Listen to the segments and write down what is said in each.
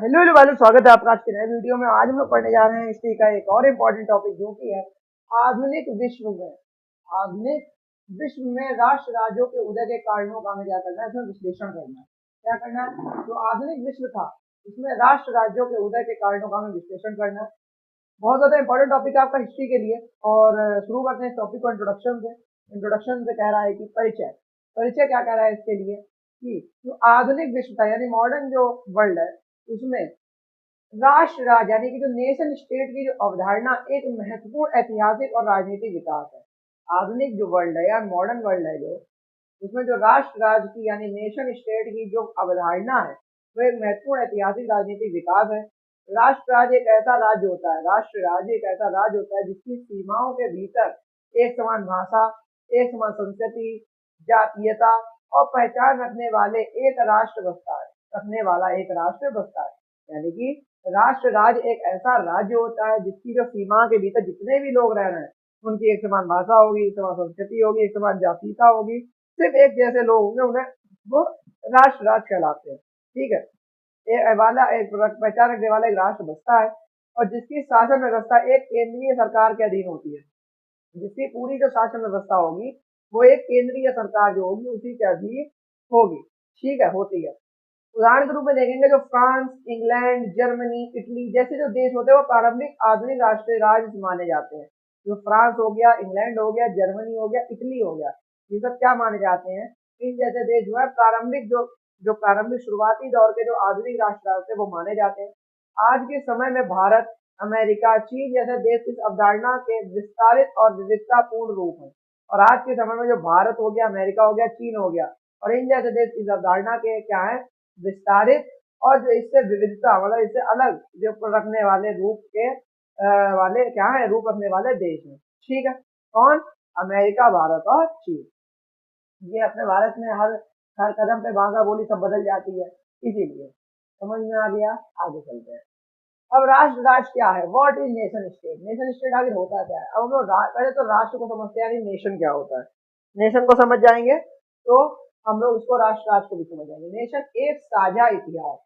Hello hello भाई, स्वागत है आपका आज के नए वीडियो में। आज हम लोग पढ़ने जा रहे हैं हिस्ट्री का एक और इम्पोर्टेंट टॉपिक जो कि है आधुनिक विश्व में। आधुनिक विश्व में राष्ट्र राज्यों के उदय के कारणों का हमें क्या करना है, इसमें विश्लेषण करना है। क्या करना है? जो आधुनिक विश्व था उसमें राष्ट्र राज्यों के उदय के कारणों का हमें विश्लेषण करना है। बहुत ज्यादा इंपॉर्टेंट टॉपिक है आपका हिस्ट्री के लिए। और शुरू करते हैं इस टॉपिक को इंट्रोडक्शन से। इंट्रोडक्शन से कह रहा है कि परिचय। परिचय क्या कह रहा है इसके लिए कि जो आधुनिक विश्व था यानी मॉडर्न जो वर्ल्ड है उसमें राष्ट्र राज्य यानी कि जो नेशन स्टेट की जो अवधारणा एक महत्वपूर्ण ऐतिहासिक और राजनीतिक विकास है। आधुनिक जो वर्ल्ड है या मॉडर्न वर्ल्ड है जो उसमें जो राष्ट्र राज्य की यानी नेशन स्टेट की जो अवधारणा है वो एक महत्वपूर्ण ऐतिहासिक राजनीतिक विकास है। राष्ट्र राज्य एक ऐसा राज्य होता है, राष्ट्र राज्य एक ऐसा राज्य होता है जिसकी सीमाओं के भीतर एक समान भाषा, एक समान संस्कृति, जातीयता और पहचान रखने वाले एक राष्ट्र बसता है, रखने वाला एक राष्ट्र बसता है। यानी कि राष्ट्र राज्य एक ऐसा राज्य होता है जिसकी जो सीमा के भीतर जितने भी लोग रह रहे हैं उनकी एक समान भाषा होगी, एक समान संस्कृति होगी, एक समान जातीयता होगी, सिर्फ एक जैसे लोग होंगे, उन्हें वो राष्ट्र राज्य कहलाते हैं। ठीक है, एक पहचान रखने वाला एक राष्ट्र बसता है और जिसकी शासन व्यवस्था एक केंद्रीय सरकार के अधीन होती है। जिसकी पूरी जो शासन व्यवस्था होगी वो एक केंद्रीय सरकार जो होगी उसी के अधीन होगी। ठीक है, होती है। उदाहरण के रूप में देखेंगे जो फ्रांस, इंग्लैंड, जर्मनी, इटली जैसे जो देश होते हैं वो प्रारंभिक आधुनिक राष्ट्रीय राज्य माने जाते हैं। जो फ्रांस हो गया, इंग्लैंड हो गया, जर्मनी हो गया, इटली हो गया, ये सब क्या माने जाते हैं? इन जैसे देश जो है प्रारंभिक जो जो प्रारंभिक शुरुआती दौर के जो आधुनिक राष्ट्र थे वो माने जाते हैं। आज के समय में भारत, अमेरिका, चीन जैसे देश इस अवधारणा के विस्तारित और विविधतापूर्ण रूप है। और आज के समय में जो भारत हो गया, अमेरिका हो गया, चीन हो गया और इन जैसे देश इस अवधारणा के क्या है, विस्तारित और जो इससे विविधता मतलब इससे अलग जो रखने वाले रूप के वाले क्या है, रूप रखने वाले देश हैं। ठीक है, कौन? अमेरिका, भारत और चीन। ये अपने भारत में हर हर कदम पे भाषा बोली सब बदल जाती है, इसीलिए समझ में आ गया। आगे चलते हैं। अब राष्ट्र राज्य क्या है? What is nation state? Nation state आखिर होता क्या है? अब हम लोग पहले तो राष्ट्र को समझते हैं, यानी नेशन क्या होता है। नेशन को समझ जाएंगे तो हम लोग उसको राष्ट्र राज्य को भी समझ जाएंगे। नेशन एक साझा इतिहास,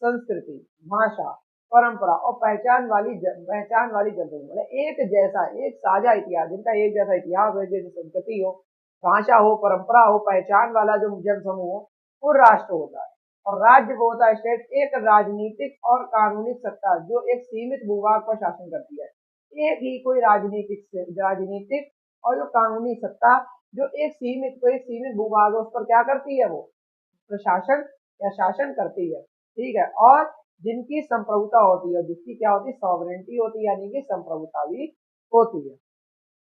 संस्कृति, भाषा, परंपरा और पहचान वाली जनता, मतलब एक जैसा एक साझा इतिहास, जिनका एक जैसा इतिहास हो, एक जैसी संस्कृति हो, भाषा हो, परंपरा हो, पहचान वाला जो जन समूह हो, वो राष्ट्र होता है। और राज्य वो होता है स्टेट एक राजनीतिक और कानूनी सत्ता जो एक सीमित भूभाग पर शासन करती है। एक ही कोई राजनीतिक और जो कानूनी सत्ता जो एक सीमित भूभाग है उस पर क्या करती है, वो प्रशासन या शासन करती है। ठीक है, और जिनकी संप्रभुता होती है, जिसकी क्या होती है, सॉवरेंटी होती है, यानी कि संप्रभुता भी होती है।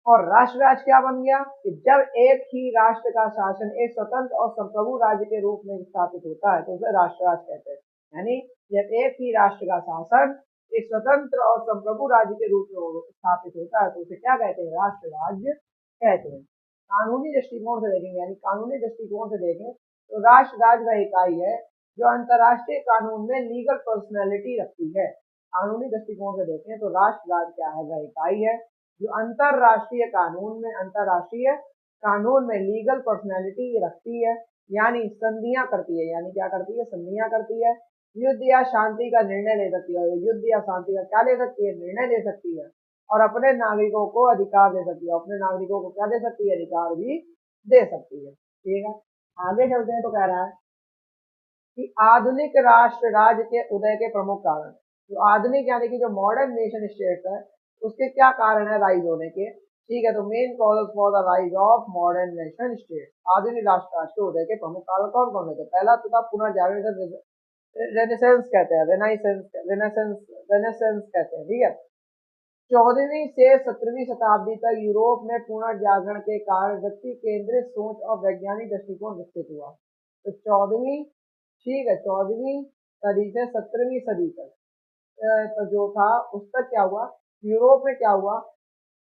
और राष्ट्र राज्य क्या बन गया कि जब एक ही राष्ट्र का शासन एक स्वतंत्र और संप्रभु राज्य के रूप में स्थापित होता है तो उसे राष्ट्र राज्य कहते हैं। यानी जब एक ही राष्ट्र का शासन एक स्वतंत्र और संप्रभु राज्य के रूप में स्थापित होता है तो उसे क्या कहते हैं? राष्ट्र राज्य कहते हैं। कानूनी दृष्टिकोण से देखेंगे, यानी कानूनी दृष्टिकोण से देखें तो राष्ट्र राज्य वह इकाई है जो अंतर्राष्ट्रीय कानून में लीगल पर्सनैलिटी रखती है। कानूनी दृष्टिकोण से देखें तो राष्ट्र राज्य क्या है? वह इकाई है जो अंतर्राष्ट्रीय कानून में लीगल पर्सनैलिटी रखती है, यानी संधियां करती है। यानी क्या करती है? संधियां करती है। युद्ध या शांति का निर्णय ले सकती है। युद्ध या शांति का क्या ले सकती है? निर्णय ले सकती है। और अपने नागरिकों को अधिकार दे सकती है। अपने नागरिकों को क्या दे सकती है? अधिकार भी दे सकती है। ठीक है, आगे चलते हैं तो कह रहा है कि आधुनिक राष्ट्र राज्य के उदय के प्रमुख कारण। जो आधुनिक यानी कि जो मॉडर्न नेशन स्टेट है उसके क्या कारण है राइज होने के? ठीक है, तो main causes for the rise of modern nation state, आधुनिक राष्ट्र राज्य के उदय के प्रमुख कारण कौन कौन से? पहला तो था पुनर्जागरण, रेनेसेंस कहते हैं, रेनेसेंस कहते हैं। ठीक है, 14वीं से 17वीं शताब्दी तक यूरोप में पुनर्जागरण के कारण व्यक्ति केंद्रित सोच और वैज्ञानिक दृष्टिकोण विकसित हुआ। तो 14वीं, ठीक है, 14वीं सदी से 17वीं सदी तक तो जो था उस तक क्या हुआ, यूरोप में क्या हुआ,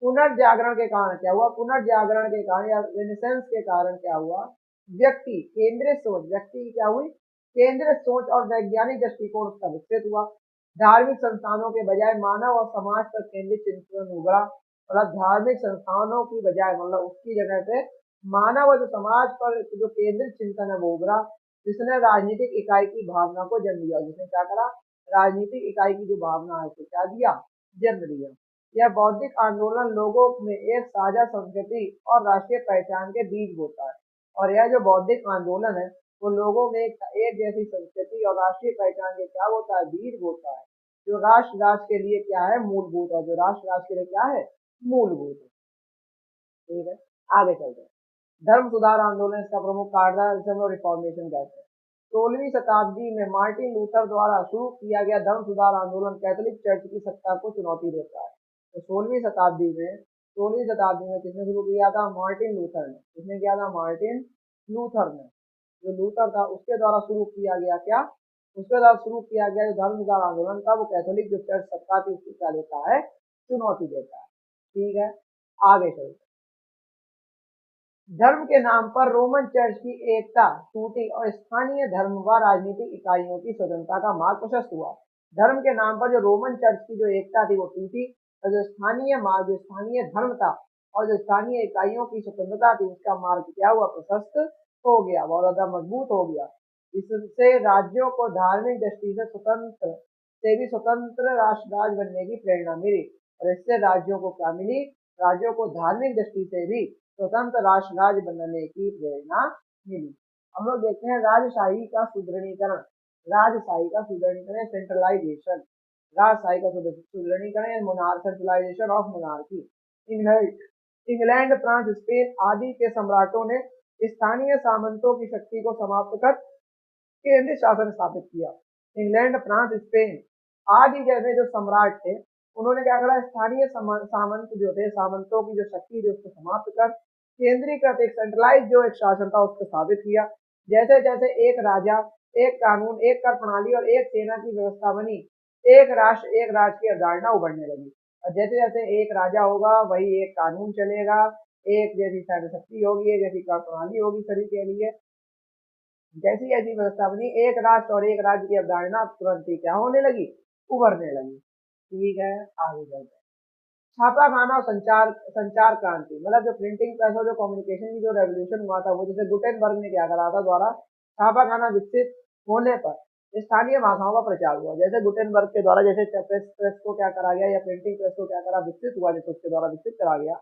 पुनर्जागरण के कारण क्या हुआ, पुनर्जागरण के कारण या रेनेसेंस के कारण क्या हुआ, व्यक्ति केंद्रित सोच, व्यक्ति की क्या हुई, केंद्रित सोच और वैज्ञानिक दृष्टिकोण उसका विकसित हुआ। धार्मिक संस्थानों के बजाय मानव और समाज पर केंद्रित चिंतन उभरा। मतलब धार्मिक संस्थानों की बजाय मतलब उसकी जगह पे मानव और जो समाज पर जो केंद्रित चिंतन है वो उभरा, जिसने राजनीतिक इकाई की भावना को जन्म दिया। जिसने क्या करा? राजनीतिक इकाई की जो भावना है उसको क्या दिया, जन्म दिया। यह बौद्धिक आंदोलन लोगों में एक साझा संस्कृति और राष्ट्रीय पहचान के बीज बोता है। और यह जो बौद्धिक आंदोलन है वो लोगों में एक जैसी संस्कृति और राष्ट्रीय पहचान के क्या होता है, बीज बोता है, जो राष्ट्र के लिए क्या है, मूलभूत है, जो राष्ट्र के लिए क्या है, मूलभूत है। ठीक है, आगे चलते हैं। धर्म सुधार आंदोलन इसका प्रमुख कारण है, जिसे हम लोग रिफॉर्मेशन कहते हैं। 16वीं शताब्दी में मार्टिन लूथर द्वारा शुरू किया गया धर्म सुधार आंदोलन कैथोलिक चर्च की सत्ता को चुनौती देता है। तो 16वीं शताब्दी में किसने शुरू किया था, मार्टिन लूथर ने। किसने किया था, मार्टिन लूथर ने। जो लूथर था उसके द्वारा शुरू किया गया क्या, उसके द्वारा शुरू किया गया जो धर्म सुधार आंदोलन था वो कैथोलिक जो चर्च सत्ता थी उसको क्या देता है, चुनौती देता है। ठीक है, आगे चलते। धर्म के नाम पर रोमन चर्च की एकता टूटी और स्थानीय धर्म व राजनीतिक इकाइयों की स्वतंत्रता का मार्ग प्रशस्त हुआ। धर्म के नाम पर जो रोमन चर्च की जो एकता थी वो टूटी और जो स्थानीय मार्ग, जो स्थानीय धर्म था और जो स्थानीय इकाइयों की स्वतंत्रता थी उसका मार्ग क्या हुआ, प्रशस्त हो गया, बहुत ज्यादा मजबूत हो गया। इससे राज्यों को धार्मिक दृष्टि से भी स्वतंत्र राष्ट्र बनने की प्रेरणा मिली। और इससे राज्यों को क्या मिली, राज्यों को धार्मिक दृष्टि से भी स्वतंत्र राष्ट्र बनने की प्रेरणा मिली। हम लोग देखते हैं राजशाही का सुदृढ़ीकरण। राजशाही का सुदृढ़ीकरण, सेंट्रलाइजेशन, राजशाही का सुदृढ़ीकरण, centralisation of monarchy. England England France Spain आदि के सम्राटों ने स्थानीय सामंतों की शक्ति को समाप्त कर केंद्रीय शासन स्थापित किया। इंग्लैंड फ्रांस स्पेन आदि जैसे जो सम्राट थे उन्होंने क्या करा, स्थानीय सामंत जो थे, सामंतों की जो शक्ति जो उसको समाप्त कर केंद्रीकृत एक सेंट्रलाइज जो एक शासन था उसको स्थापित किया। जैसे जैसे एक राजा, एक कानून, एक कर प्रणाली और एक सेना की व्यवस्था बनी, एक राष्ट्र एक राज्य की अवधारणा उभरने लगी। और जैसे जैसे एक राजा होगा वही एक कानून चलेगा, एक जैसी सैन्य शक्ति होगी, एक जैसी कर प्रणाली होगी सभी के लिए। जैसी ऐसी व्यवस्था बनी, एक राष्ट्र और एक राज्य की अवधारणा तुरंत ही क्या होने लगी, उभरने लगी। ठीक है, आगे चलते हैं। छापाखाना और संचार संचार क्रांति, मतलब जो प्रिंटिंग प्रेस और जो कम्युनिकेशन की जो रेवोल्यूशन हुआ था वो जैसे गुटेनबर्ग ने क्या करा था, द्वारा छापाखाना विकसित होने पर स्थानीय भाषाओं का प्रचार हुआ। जैसे गुटेनबर्ग के द्वारा जैसे प्रेस को क्या करा गया या प्रिंटिंग प्रेस को क्या करा, विकसित हुआ, जैसे उसके द्वारा विकसित करा गया,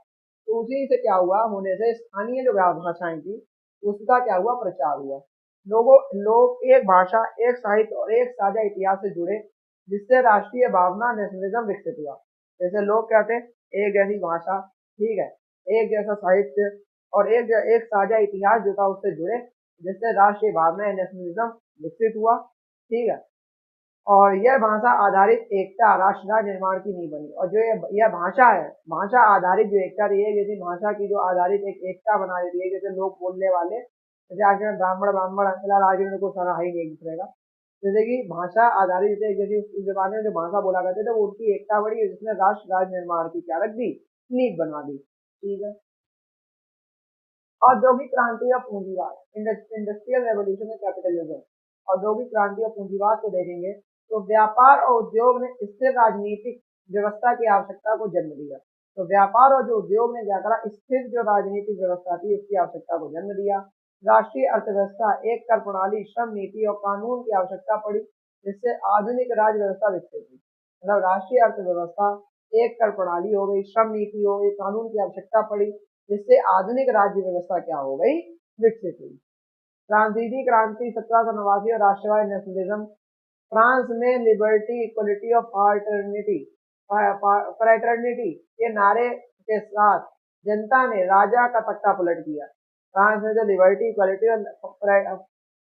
तो उसी से क्या हुआ, होने से स्थानीय जो भाषाएं थी उसका क्या हुआ, प्रचार हुआ। लोग एक भाषा, एक साहित्य और एक साझा इतिहास से जुड़े, जिससे राष्ट्रीय भावना, नेशनलिज्म विकसित हुआ। जैसे लोग क्या थे, एक जैसी भाषा, ठीक है, एक जैसा साहित्य और एक साझा इतिहास जो था उससे जुड़े, जिससे राष्ट्रीय भावना, नेशनलिज्म विकसित हुआ। ठीक है, और यह भाषा आधारित एकता राष्ट्र निर्माण की नींव बनी। और जो यह भाषा है, भाषा आधारित जो एकता रही है, जैसी भाषा की जो आधारित एक एकता बना देती है, जैसे लोग बोलने वाले, जैसे आज में ब्राह्मण ब्राह्मण फिलहाल आज में को सारा ही नहीं एक दूसरे का, जैसे कि भाषा आधारित, जैसे उस जमाने में जो भाषा बोला करते थे वो उनकी एकता बढ़ी, जिसने राष्ट्र निर्माण की क्या रख दी, नींव बनवा दी। ठीक है, औद्योगिक क्रांति और पूंजीवाद, इंडस्ट्रियल रेवोल्यूशन एंड कैपिटलिज्म। औद्योगिक क्रांति और पूंजीवाद को देखेंगे तो व्यापार और उद्योग ने स्थिर राजनीतिक व्यवस्था की आवश्यकता को जन्म दिया। तो व्यापार और जो उद्योग ने क्या करा, स्थिर जो राजनीतिक व्यवस्था थी उसकी आवश्यकता को जन्म दिया। राष्ट्रीय अर्थव्यवस्था, एक कर प्रणाली, श्रम नीति और कानून की आवश्यकता पड़ी, जिससे आधुनिक राज्य व्यवस्था विकसित हुई। मतलब राष्ट्रीय अर्थव्यवस्था, एक कर प्रणाली हो गई, श्रम नीति हो गई, कानून की आवश्यकता पड़ी, जिससे आधुनिक राज्य व्यवस्था क्या हो गई, विकसित हुई। फ्रांसीसी क्रांति 1789 और राष्ट्रवादी नेशनलिज्म। फ्रांस में लिबर्टी, इक्वलिटी और फ्रैटर्निटी के नारे के साथ जनता ने राजा का तख्ता पलट दिया। फ्रांस में जो लिबर्टी, इक्वलिटी और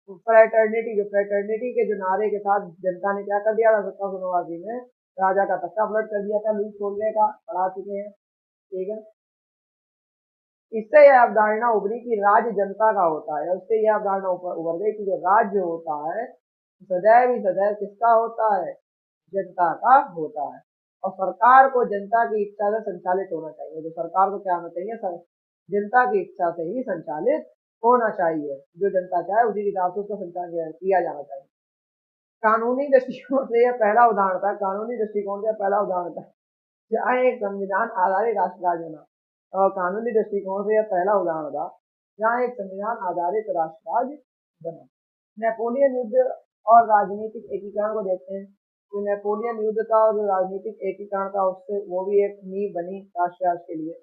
फ्रैटर्निटी के जो नारे के साथ जनता ने क्या कर दिया था, 1789 में राजा का तख्ता पलट कर दिया था। लुई सोलवे का पढ़ा चुके हैं। ठीक है, इससे यह अवधारणा उभरी कि राज्य जनता का होता है। उससे यह अवधारणा उभर गई कि जो राज्य होता है सदैव ही सदैव किसका होता है, जनता का होता है। और सरकार को जनता की इच्छा से संचालित होना चाहिए। जो सरकार को क्या होना चाहिए, जनता की इच्छा से ही संचालित होना चाहिए। जो जनता चाहे उसी हिसाब से उसका संचालन किया जाना चाहिए। कानूनी दृष्टिकोण से यह पहला उदाहरण था, कानूनी दृष्टिकोण से पहला उदाहरण था जहाँ एक संविधान आधारित राष्ट्र राज्य बना। और कानूनी दृष्टिकोण से यह पहला उदाहरण था जहाँ एक संविधान आधारित राष्ट्र राज्य बना। नेपोलियन युद्ध और राजनीतिक एकीकरण को देखते हैं। जो नेपोलियन युद्ध था और जो राजनीतिक एकीकरण था उससे वो भी एक नींव बनी राष्ट्र राज्य के लिए।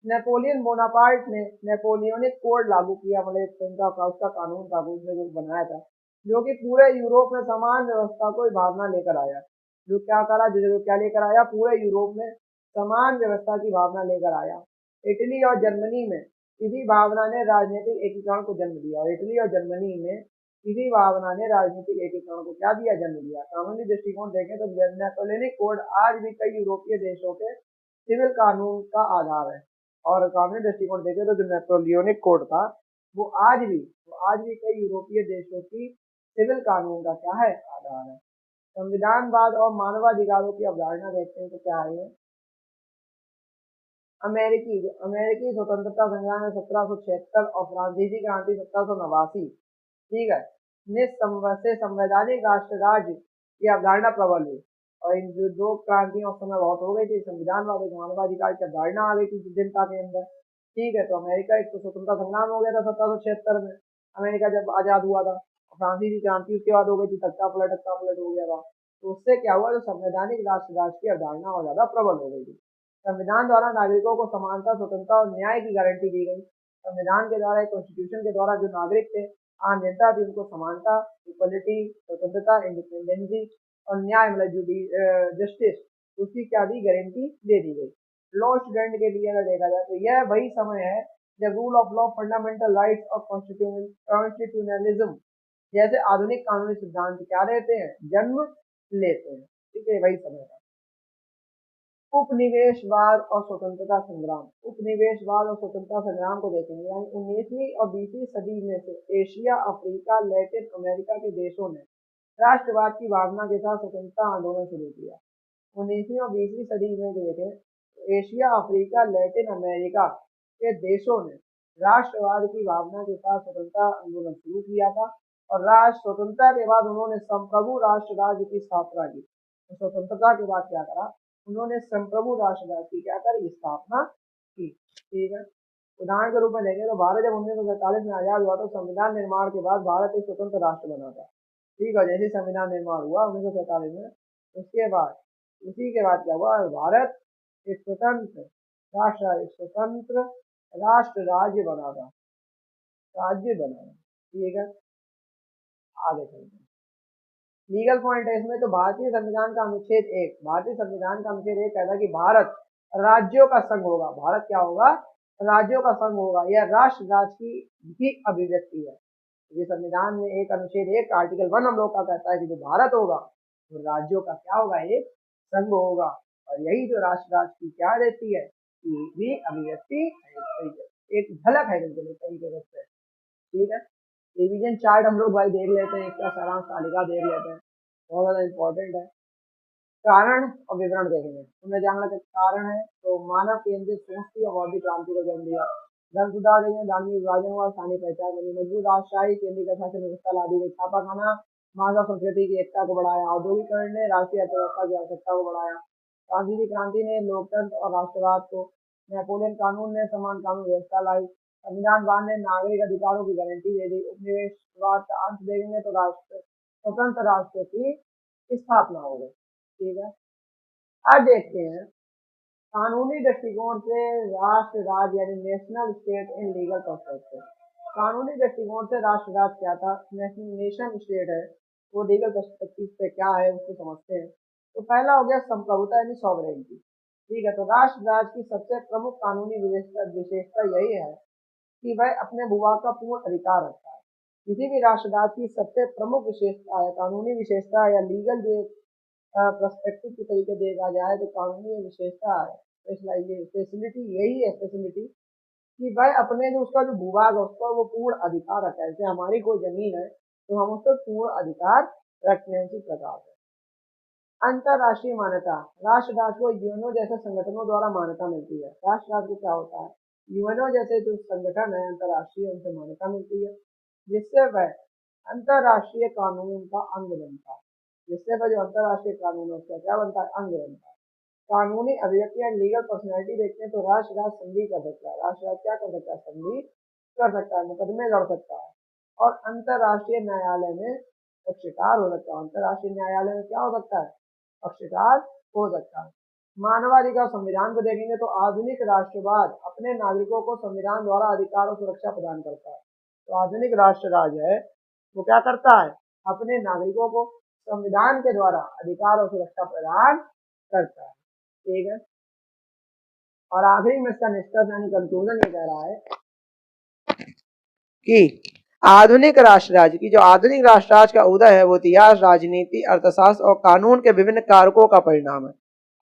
नेपोलियन बोनापार्ट ने नेपोलियनिक कोड लागू किया, मतलब एक तरीका का उसका कानून था उसने जो बनाया था, जो कि पूरे यूरोप में समान व्यवस्था को भावना लेकर आया। जो क्या करा, जो क्या लेकर आया, पूरे यूरोप में समान व्यवस्था की भावना लेकर आया। इटली और जर्मनी में इसी भावना ने राजनीतिक एकीकरण को जन्म दिया, और इटली और जर्मनी में इसी भावना ने राजनीतिक एकीकरण को क्या दिया, जन्म दिया। कानूनी दृष्टिकोण देखें तो नेपोलियनिक कोड आज भी कई यूरोपीय देशों के सिविल कानून का आधार है। और कानूनी दृष्टिकोण देखें तो जो नेपोलियनिक कोड था वो आज भी कई यूरोपीय देशों की सिविल कानून का क्या है, आधार है। संविधानवाद और मानवाधिकारों की अवधारणा देखते हैं तो क्या है, अमेरिकी स्वतंत्रता संग्राम में 1776 और फ्रांसीसी क्रांति 1789, ठीक है, से संवैधानिक राष्ट्र राज्य की अवधारणा प्रबल हुई। और इन जो दो क्रांतियों उस समय बहुत हो गई थी, संविधानवाद और मानवाधिकार की अवधारणा आ गई थी जनता के अंदर, ठीक है। तो अमेरिका एक तो स्वतंत्रता संग्राम हो गया था 1776 में, अमेरिका जब आजाद हुआ था। फ्रांसीसी क्रांति उसके बाद हो गई थी, तख्ता पलट हो गया था। तो उससे क्या हुआ, जो संवैधानिक राष्ट्र राज्य की अवधारणा और ज्यादा प्रबल हो गई थी। संविधान द्वारा नागरिकों को समानता, स्वतंत्रता और न्याय की गारंटी दी गई। संविधान के द्वारा, कॉन्स्टिट्यूशन के द्वारा जो नागरिक थे, आम जनता थी, उनको समानता, इक्वलिटी, स्वतंत्रता, इंडिपेंडेंसी और न्याय, मतलब जस्टिस, उसकी क्या दी, गारंटी दे दी गई। लॉ स्टूडेंट के लिए अगर देखा जाए तो यह वही समय है जब rule of law, fundamental rights और कॉन्स्टिट्यूशनलिज्म जैसे आधुनिक कानूनी सिद्धांत क्या रहते हैं, जन्म लेते हैं। ठीक है, वही समय है। उपनिवेशवाद और स्वतंत्रता संग्राम, उपनिवेशवाद और स्वतंत्रता संग्राम को देखेंगे, यानी 19वीं और 20वीं सदी में से एशिया, अफ्रीका, लैटिन अमेरिका के देशों ने राष्ट्रवाद की भावना के साथ स्वतंत्रता आंदोलन शुरू किया। 19वीं और 20वीं सदी में जो देखें तो एशिया, अफ्रीका, लैटिन अमेरिका के देशों ने राष्ट्रवाद की भावना के साथ स्वतंत्रता आंदोलन शुरू किया था। और राष्ट्र स्वतंत्रता के बाद उन्होंने संप्रभु राष्ट्र राज्य की स्थापना की। तो स्वतंत्रता के बाद क्या करा, उन्होंने संप्रभु राष्ट्र राज्य की क्या करी, स्थापना की। ठीक है, उदाहरण के रूप में देखें तो भारत जब 1947 में आजाद हुआ तो संविधान निर्माण के बाद भारत एक स्वतंत्र राष्ट्र बना था। ठीक है, जैसे संविधान निर्माण हुआ 1947 में, उसके बाद उसी के बाद क्या हुआ, भारत एक स्वतंत्र राष्ट्र राज्य बना था, राज्य बना। ठीक है, आगे चलते हैं। लीगल पॉइंट है इसमें, तो भारतीय संविधान का अनुच्छेद 1, भारतीय संविधान का अनुच्छेद 1 कहता है कि भारत राज्यों का संघ होगा। भारत क्या होगा, राज्यों का संघ होगा। यह राष्ट्र राज्य की भी अभिव्यक्ति है। ये संविधान में एक अनुच्छेद 1 आर्टिकल 1 हम लोग का कहता है कि जो भारत होगा वो राज्यों का क्या होगा, एक संघ होगा। और यही जो राष्ट्र राज्य की क्या रहती है, ये भी अभिव्यक्ति एक झलक है बिल्कुल एक तरीके से। ठीक है, डिवीजन चार्ट हम लोग भाई देख लेते हैं, इसका सारांश तालिका देख लेते हैं, बहुत ज्यादा इंपॉर्टेंट है। कारण और विवरण देखेंगे, तुम्हें जानना कि कारण है तो मानव केंद्रित सोच की और बौद्धिक क्रांति को जन्म दिया। धन सुधार देखेंगे, धार्मिक विभाजन हुआ, स्थानीय पहचान बनी, मजबूत राजशाही केंद्रीय शासन व्यवस्था ला दी गई, छापाखाना भाषा संस्कृति की एकता को बढ़ाया, औद्योगिकरण ने राष्ट्रीय अर्थव्यवस्था की आवश्यकता को बढ़ाया, फ्रांसीसी क्रांति ने लोकतंत्र और राष्ट्रवाद को, नेपोलियन कानून ने समान कानून व्यवस्था लाई, संविधान ने नागरिक अधिकारों की गारंटी दे दी। उपनिवेशवाद का अंत देखेंगे तो राष्ट्र स्वतंत्र राष्ट्र की स्थापना हो गई। ठीक है, अब देखते हैं कानूनी दृष्टिकोण से राष्ट्र राज्य यानी national state in legal perspective. कानूनी दृष्टिकोण से राष्ट्र राज्य क्या था, नेशन स्टेट है, वो लीगल पर्सपेक्टिव से क्या है उसको समझते हैं। तो पहला हो गया संप्रभुता यानी सॉवरेनिटी। ठीक है, तो राष्ट्र राज्य की सबसे प्रमुख कानूनी विशेषता यही है कि वह अपने भूभाग का पूर्ण अधिकार रखता है। किसी भी राष्ट्र राज्य की सबसे प्रमुख विशेषता है, कानूनी विशेषता या लीगल जो पर्सपेक्टिव के तरीके देखा जाए तो कानूनी विशेषता है, फैसिलिटी यही है, फैसिलिटी कि वह अपने जो उसका जो भूभाग है उस पर वो पूर्ण अधिकार रखता है। जैसे हमारी कोई जमीन है तो हम उस पर पूर्ण अधिकार रखते हैं, उसी प्रकार से। अंतरराष्ट्रीय मान्यता, राष्ट्र राज्य को यूएनओ जैसे संगठनों द्वारा मान्यता मिलती है। राष्ट्र राज्य को क्या होता है, यूएनओ जैसे जो संगठन है अंतरराष्ट्रीय, उनसे मान्यता मिलती है, जिससे वह अंतरराष्ट्रीय कानून का अंग बनता है। जिससे वह जो अंतरराष्ट्रीय कानून है उसका क्या बनता है, अंग बनता है। कानूनी अभिव्यक्ति एंड लीगल पर्सनैलिटी देखते हैं तो राष्ट्र राज्य संधि कर सकता है। राष्ट्र राज्य क्या कर सकता है, संधि कर सकता है, मुकदमे लड़ सकता है और अंतरराष्ट्रीय न्यायालय में एक शिकार हो सकता है। अंतरराष्ट्रीय न्यायालय में क्या हो सकता है, पक्षकार हो सकता है। मानवाधिकार संविधान को देखेंगे तो आधुनिक राष्ट्रवाद अपने नागरिकों को संविधान द्वारा अधिकार और सुरक्षा प्रदान करता है। तो आधुनिक राष्ट्र राज्य है वो क्या करता है, अपने नागरिकों को संविधान के द्वारा अधिकार और सुरक्षा प्रदान करता है। ठीक है, और आखिरी में इसका निष्कर्ष यानी कंक्लूजन ये कह रहा है कि आधुनिक राष्ट्र राज्य की जो आधुनिक राष्ट्र राज्य का उदय है वो इतिहास, राजनीति, अर्थशास्त्र और कानून के विभिन्न कारकों का परिणाम है।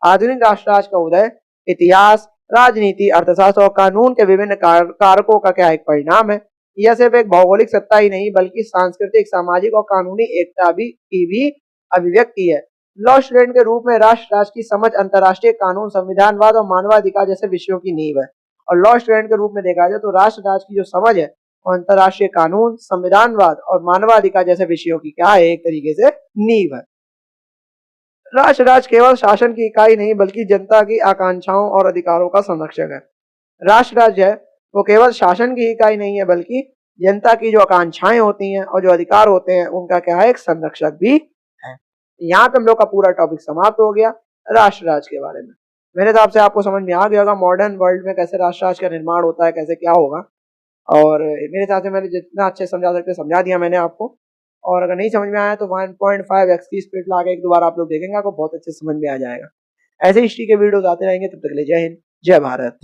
आधुनिक राष्ट्र राज्य का उदय इतिहास, राजनीति, अर्थशास्त्र और कानून के विभिन्न कारकों का क्या एक परिणाम है। यह सिर्फ एक भौगोलिक सत्ता ही नहीं बल्कि सांस्कृतिक, सामाजिक और कानूनी एकता की भी अभिव्यक्ति है। लॉ स्टूडेंट के रूप में राष्ट्र राज्य की समझ अंतर्राष्ट्रीय कानून, संविधानवाद और मानवाधिकार जैसे विषयों की नींव है। और लॉ स्टूडेंट के रूप में देखा जाए तो राष्ट्र राज्य की जो समझ है अंतर्राष्ट्रीय कानून, संविधानवाद और मानवाधिकार जैसे विषयों की क्या है, एक तरीके से नींव है। राष्ट्र राज्य केवल शासन की इकाई नहीं बल्कि जनता की आकांक्षाओं और अधिकारों का संरक्षक है। राष्ट्र राज्य है वो केवल शासन की इकाई नहीं है बल्कि जनता की जो आकांक्षाएं होती हैं और जो अधिकार होते हैं उनका क्या है, एक संरक्षक भी है। यहाँ पे हम लोग का पूरा टॉपिक समाप्त हो गया राष्ट्र राज्य के बारे में। मेरे हिसाब से आपको समझ में आ गया होगा मॉडर्न वर्ल्ड में कैसे राष्ट्र राज्य का निर्माण होता है, कैसे क्या होगा। और मेरे हिसाब से मैंने जितना अच्छे समझा सकते समझा दिया मैंने आपको। और अगर नहीं समझ में आया तो 1.5x की स्पीड ला के एक दोबारा आप लोग देखेंगे, आपको बहुत अच्छे समझ में आ जाएगा। ऐसे हिस्ट्री के वीडियोस आते रहेंगे, तब तक के लिए जय हिंद, जय भारत।